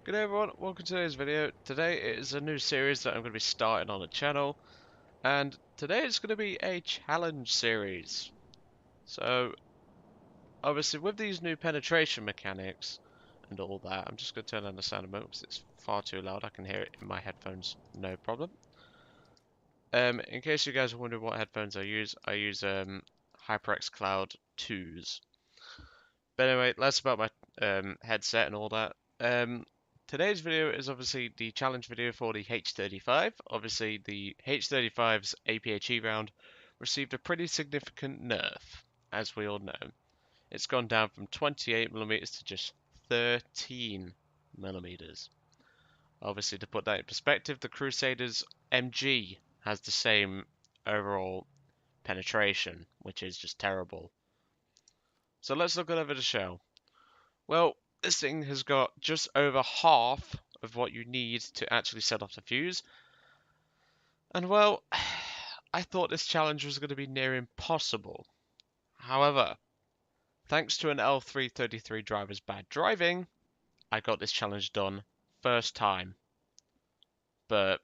Good day everyone, welcome to today's video. Today is a new series that I'm going to be starting on the channel, and today it's going to be a challenge series. So, obviously with these new penetration mechanics and all that, I'm just going to turn on the sound a moment because it's far too loud. I can hear it in my headphones, no problem. In case you guys are wondering what headphones I use HyperX Cloud 2s. But anyway, less about my headset and all that. Today's video is obviously the challenge video for the H35. Obviously, the H35's APHE round received a pretty significant nerf, as we all know. It's gone down from 28mm to just 13mm. Obviously, to put that in perspective, the Crusader's MG has the same overall penetration, which is just terrible. So let's look over the shell. Well, this thing has got just over half of what you need to actually set off the fuse. And well, I thought this challenge was going to be near impossible. However, thanks to an L333 driver's bad driving, I got this challenge done first time. But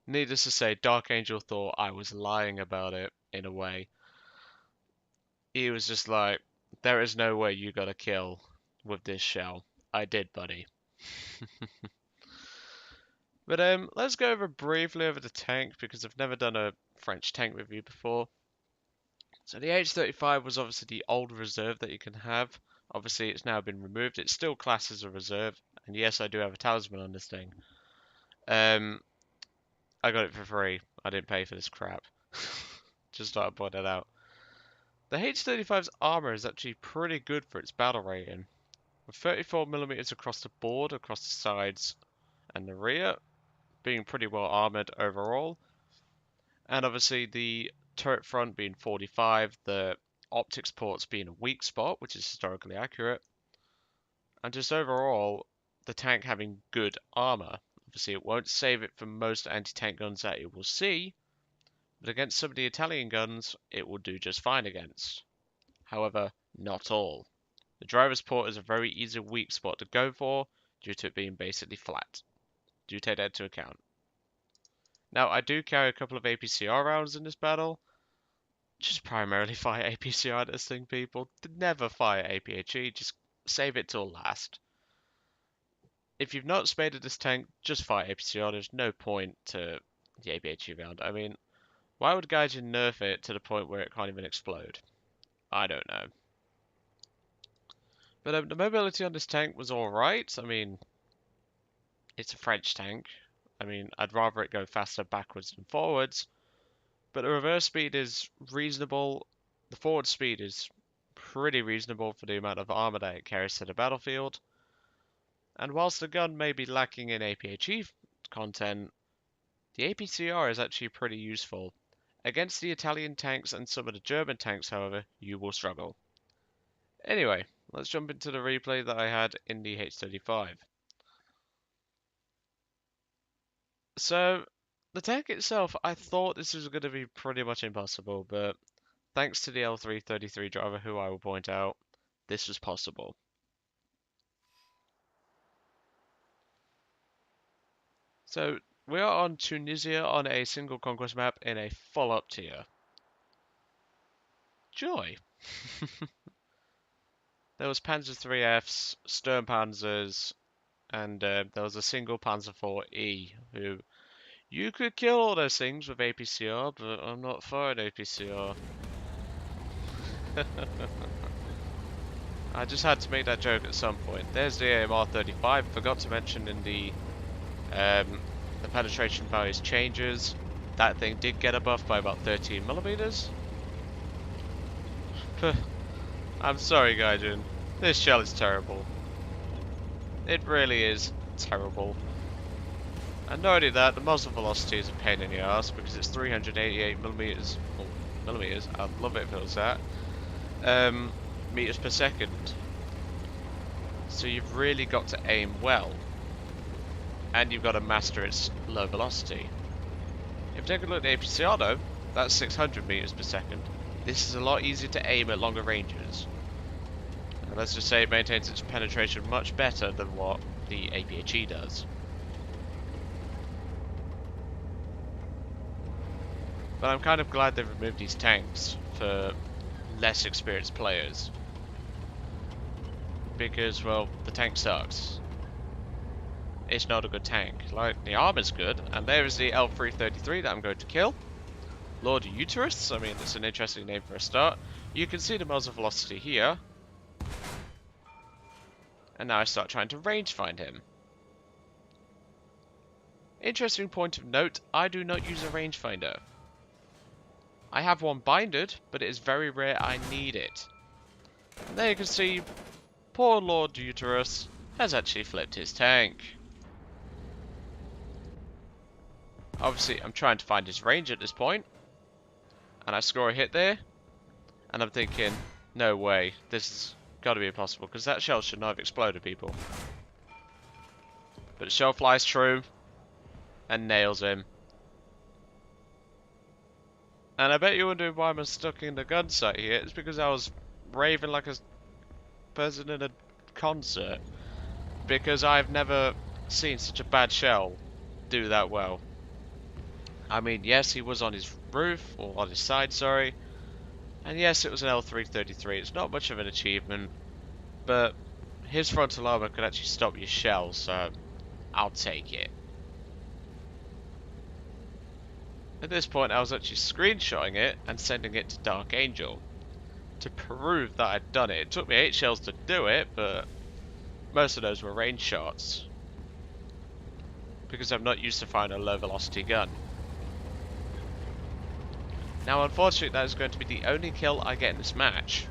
needless to say, Dark Angel thought I was lying about it in a way. He was just like, there is no way you got a kill with this shell. I did, buddy. But let's go over briefly over the tank because I've never done a French tank review before. So the H35 was obviously the old reserve that you can have. Obviously it's now been removed. It's still classed as a reserve. And yes, I do have a talisman on this thing. I got it for free. I didn't pay for this crap. Just thought I'd point that out. The H35's armor is actually pretty good for its battle rating. With 34mm across the board, across the sides and the rear, being pretty well armored overall. And obviously the turret front being 45, the optics ports being a weak spot, which is historically accurate. And just overall, the tank having good armor. Obviously it won't save it from most anti-tank guns that it will see, but against some of the Italian guns, it will do just fine against. However, not all. The driver's port is a very easy weak spot to go for, due to it being basically flat. Do take that into account. Now, I do carry a couple of APCR rounds in this battle. Just primarily fire APCR this thing, people. Never fire APHE, just save it till last. If you've not spaded this tank, just fire APCR. There's no point to the APHE round. I mean, why would Gaijin nerf it to the point where it can't even explode? I don't know. But the mobility on this tank was alright. I mean, it's a French tank. I mean, I'd rather it go faster backwards than forwards. But the reverse speed is reasonable. The forward speed is pretty reasonable for the amount of armor that it carries to the battlefield. And whilst the gun may be lacking in APHE content, the APCR is actually pretty useful. Against the Italian tanks and some of the German tanks, however, you will struggle. Anyway, let's jump into the replay that I had in the H35. So, the tank itself, I thought this was going to be pretty much impossible, but thanks to the L333 driver, who I will point out, this was possible. So, we are on Tunisia on a single conquest map in a full-up tier. Joy! There was Panzer IIIFs, Sturmpanzers, and there was a single Panzer IV-E, who you could kill all those things with APCR, but I'm not for an APCR. I just had to make that joke at some point. There's the AMR-35. Forgot to mention in the penetration values changes. That thing did get a buff by about 13mm. I'm sorry, Gaijin. This shell is terrible. It really is terrible. And not only that, the muzzle velocity is a pain in the ass because it's 388mm. Well, millimeters. I'd love it if it was that. Meters per second. So you've really got to aim well. And you've got to master its low velocity. If you take a look at the APCR though, that's 600 meters per second. This is a lot easier to aim at longer ranges. And let's just say it maintains its penetration much better than what the APHE does. But I'm kind of glad they've removed these tanks for less experienced players. Because, well, the tank sucks. It's not a good tank. Like, the armor's good, and there is the L333 that I'm going to kill. Lord Uterus, I mean, it's an interesting name for a start. You can see the muzzle velocity here. And now I start trying to range find him. Interesting point of note, I do not use a rangefinder. I have one binded, but it is very rare I need it. And there you can see, poor Lord Uterus has actually flipped his tank. Obviously, I'm trying to find his range at this point. And I score a hit there. And I'm thinking, no way, this has got to be impossible, because that shell should not have exploded, people. But the shell flies through and nails him. And I bet you're wondering why I'm stuck in the gun sight here. It's because I was raving like a person in a concert. Because I've never seen such a bad shell do that well. I mean, yes, he was on his roof, or on his side, sorry. And yes, it was an L333. It's not much of an achievement. But his frontal armor could actually stop your shell, so I'll take it. At this point, I was actually screenshotting it and sending it to Dark Angel to prove that I'd done it. It took me 8 shells to do it, but most of those were range shots because I'm not used to firing a low velocity gun. Now, unfortunately, that is going to be the only kill I get in this match.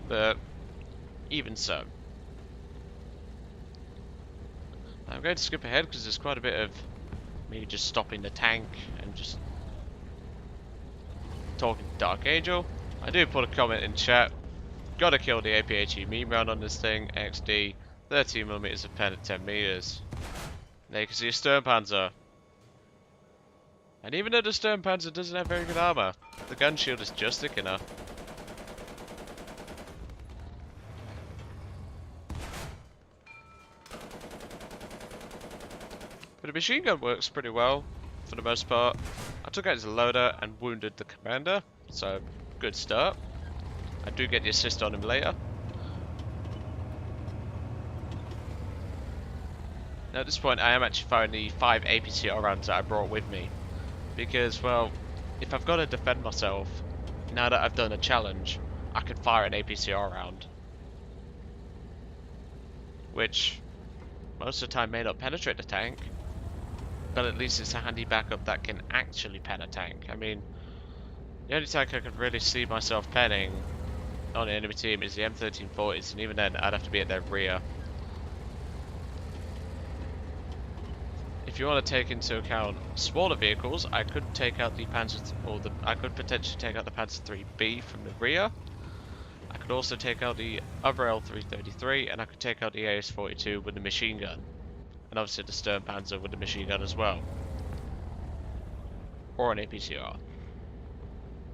But even so. I'm going to skip ahead because there's quite a bit of me just stopping the tank and just talking to Dark Angel. I do put a comment in chat. Gotta kill the APHE meme round on this thing. XD, 13mm of pen at 10 meters. Now you can see a Sturmpanzer. And even though the Sturmpanzer doesn't have very good armor, the gun shield is just thick enough. But the machine gun works pretty well, for the most part. I took out his loader and wounded the commander, so good start. I do get the assist on him later. Now at this point I am actually firing the 5 APCR rounds that I brought with me. Because, well, if I've got to defend myself, now that I've done a challenge, I could fire an APCR round. Which, most of the time may not penetrate the tank, but at least it's a handy backup that can actually pen a tank. I mean, the only tank I could really see myself penning on an enemy team is the M1340s, and even then I'd have to be at their rear. If you want to take into account smaller vehicles, I could take out the Panzer, I could potentially take out the Panzer 3B from the rear. I could also take out the other L333, and I could take out the AS42 with the machine gun, and obviously the Sturmpanzer with the machine gun as well, or an APCR.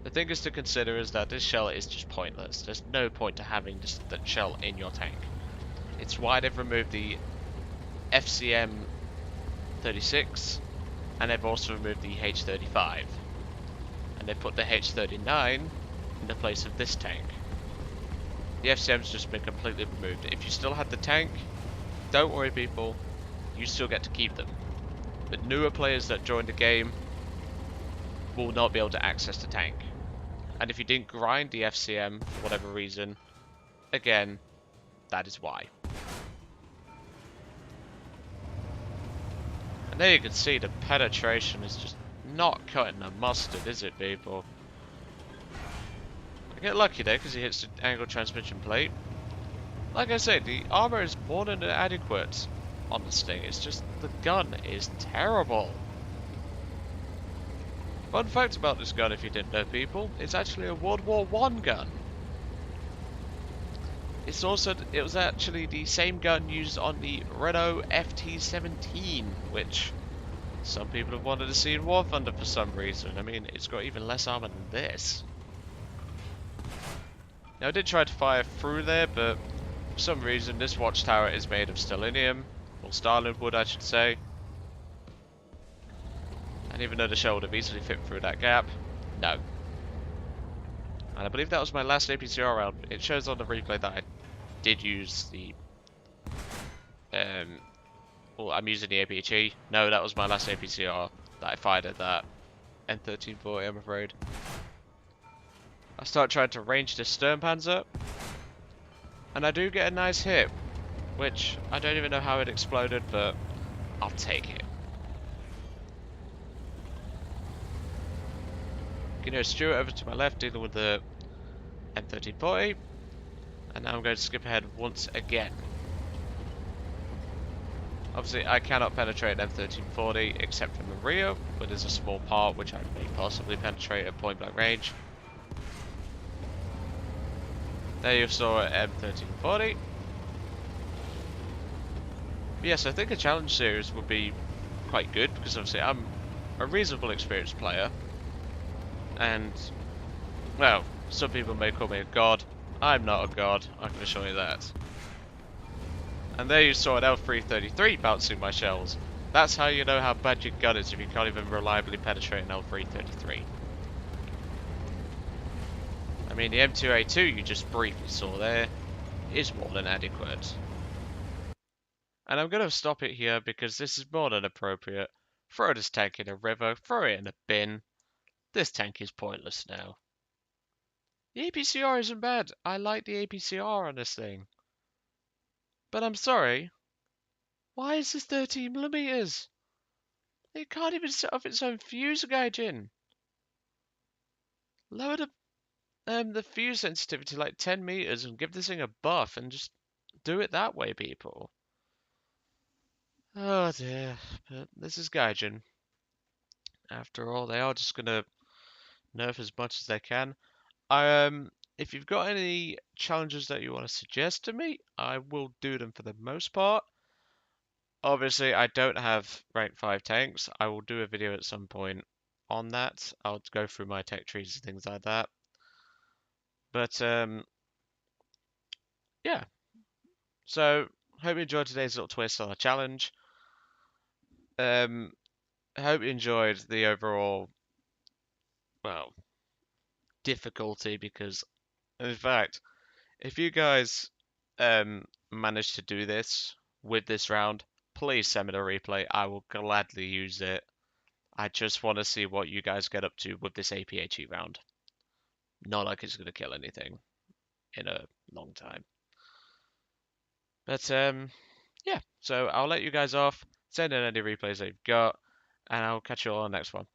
The thing is to consider is that this shell is just pointless. There's no point to having that shell in your tank. It's why they've removed the FCM 36, and they've also removed the H35, and they put the H39 in the place of this tank. The FCM's just been completely removed. If you still had the tank, don't worry people, you still get to keep them. But newer players that join the game will not be able to access the tank. And if you didn't grind the FCM for whatever reason, again, that is why. And there you can see the penetration is just not cutting the mustard, is it, people? I get lucky there because he hits the angle transmission plate. Like I said, the armor is more than adequate on this thing. It's just the gun is terrible. Fun fact about this gun, if you didn't know, people, it's actually a World War I gun. It was actually the same gun used on the Renault FT17, which some people have wanted to see in War Thunder for some reason. I mean, it's got even less armor than this. Now, I did try to fire through there, but For some reason, this watchtower is made of stellinium, or starland wood, I should say. And even though the shell would have easily fit through that gap, no. And I believe that was my last APCR round. It shows on the replay that I did use the well, I'm using the APHE. No, that was my last APCR that I fired at that N1340, I'm afraid. I start trying to range the stern panzer, and I do get a nice hit, which I don't even know how it exploded, but I'll take it. You know, Stuart over to my left dealing with the M1340, and now I'm going to skip ahead once again. Obviously, I cannot penetrate an M1340 except from the rear, but there's a small part which I may possibly penetrate at point blank range. There you saw an M1340. But yes, I think a challenge series would be quite good because obviously I'm a reasonable experienced player, and well, some people may call me a god. I'm not a god, I can assure you that. And there you saw an L333 bouncing my shells. That's how you know how bad your gun is if you can't even reliably penetrate an L333. I mean, the M2A2 you just briefly saw there is more than adequate. And I'm going to stop it here because this is more than appropriate. Throw this tank in a river, throw it in a bin. This tank is pointless now. The APCR isn't bad. I like the APCR on this thing. But I'm sorry, why is this 13mm? It can't even set off its own fuse gauging. Lower the fuse sensitivity like 10 meters and give this thing a buff and just do it that way, people. Oh dear, but this is gauging. After all, they are just gonna nerf as much as they can. If you've got any challenges that you want to suggest to me, I will do them for the most part. Obviously, I don't have rank 5 tanks. I will do a video at some point on that. I'll go through my tech trees and things like that. But, yeah. So, hope you enjoyed today's little twist on the challenge. I hope you enjoyed the overall, well, difficulty because, in fact, if you guys manage to do this with this round, please send me the replay. I will gladly use it. I just want to see what you guys get up to with this APHE round. Not like it's going to kill anything in a long time. But yeah, so I'll let you guys off. Send in any replays that you've got, and I'll catch you all on the next one.